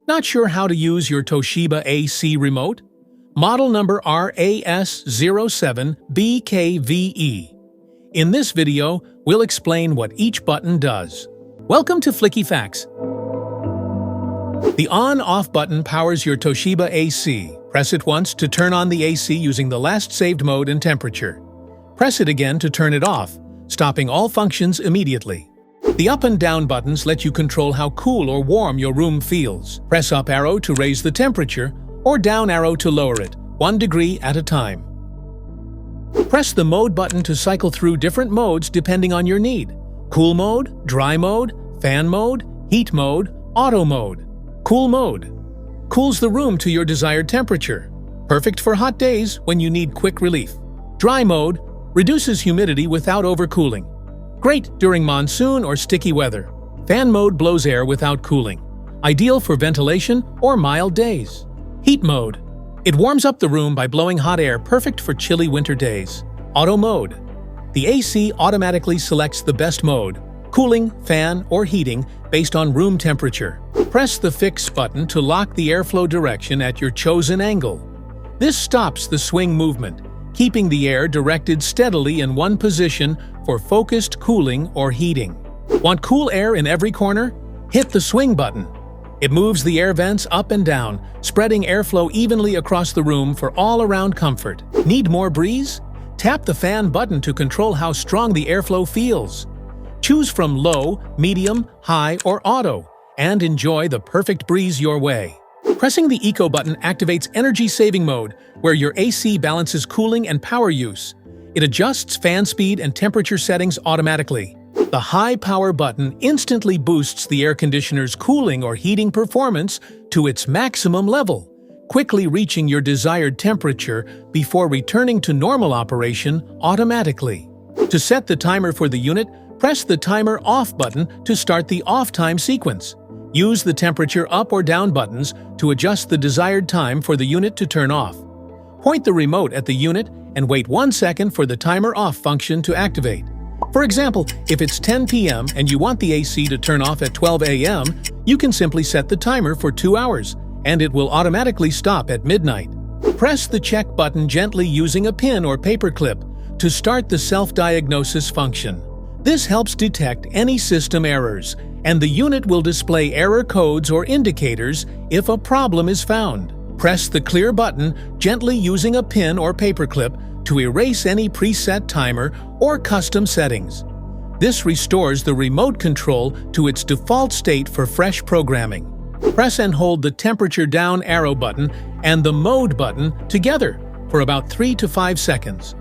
Not sure how to use your Toshiba AC Remote? Model number RAS-07BKV-E. In this video, we'll explain what each button does. Welcome to Flicky Facts. The on-off button powers your Toshiba AC. Press it once to turn on the AC using the last saved mode and temperature. Press it again to turn it off, stopping all functions immediately. The up and down buttons let you control how cool or warm your room feels. Press up arrow to raise the temperature, or down arrow to lower it, 1 degree at a time. Press the mode button to cycle through different modes depending on your need. Cool mode, dry mode, fan mode, heat mode, auto mode. Cool mode cools the room to your desired temperature. Perfect for hot days when you need quick relief. Dry mode reduces humidity without overcooling. Great during monsoon or sticky weather. Fan mode blows air without cooling. Ideal for ventilation or mild days. Heat mode. It warms up the room by blowing hot air, perfect for chilly winter days. Auto mode. The AC automatically selects the best mode, cooling, fan, or heating, based on room temperature. Press the Fix button to lock the airflow direction at your chosen angle. This stops the swing movement, keeping the air directed steadily in one position for focused cooling or heating. Want cool air in every corner? Hit the swing button. It moves the air vents up and down, spreading airflow evenly across the room for all-around comfort. Need more breeze? Tap the fan button to control how strong the airflow feels. Choose from low, medium, high, or auto, and enjoy the perfect breeze your way. Pressing the Eco button activates energy-saving mode, where your AC balances cooling and power use. It adjusts fan speed and temperature settings automatically. The High Power button instantly boosts the air conditioner's cooling or heating performance to its maximum level, quickly reaching your desired temperature before returning to normal operation automatically. To set the timer for the unit, press the Timer Off button to start the off time sequence. Use the temperature up or down buttons to adjust the desired time for the unit to turn off. Point the remote at the unit and wait 1 second for the Timer Off function to activate. For example, if it's 10 p.m. and you want the AC to turn off at 12 a.m., you can simply set the timer for 2 hours, and it will automatically stop at midnight. Press the Check button gently using a pin or paper clip to start the self-diagnosis function. This helps detect any system errors, and the unit will display error codes or indicators if a problem is found. Press the Clear button gently using a pin or paperclip to erase any preset timer or custom settings. This restores the remote control to its default state for fresh programming. Press and hold the Temperature Down arrow button and the Mode button together for about 3 to 5 seconds.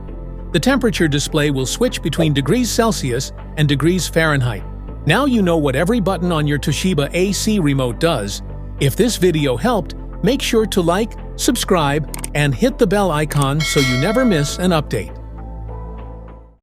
The temperature display will switch between degrees Celsius and degrees Fahrenheit. Now you know what every button on your Toshiba AC Remote does. If this video helped, make sure to like, subscribe, and hit the bell icon so you never miss an update.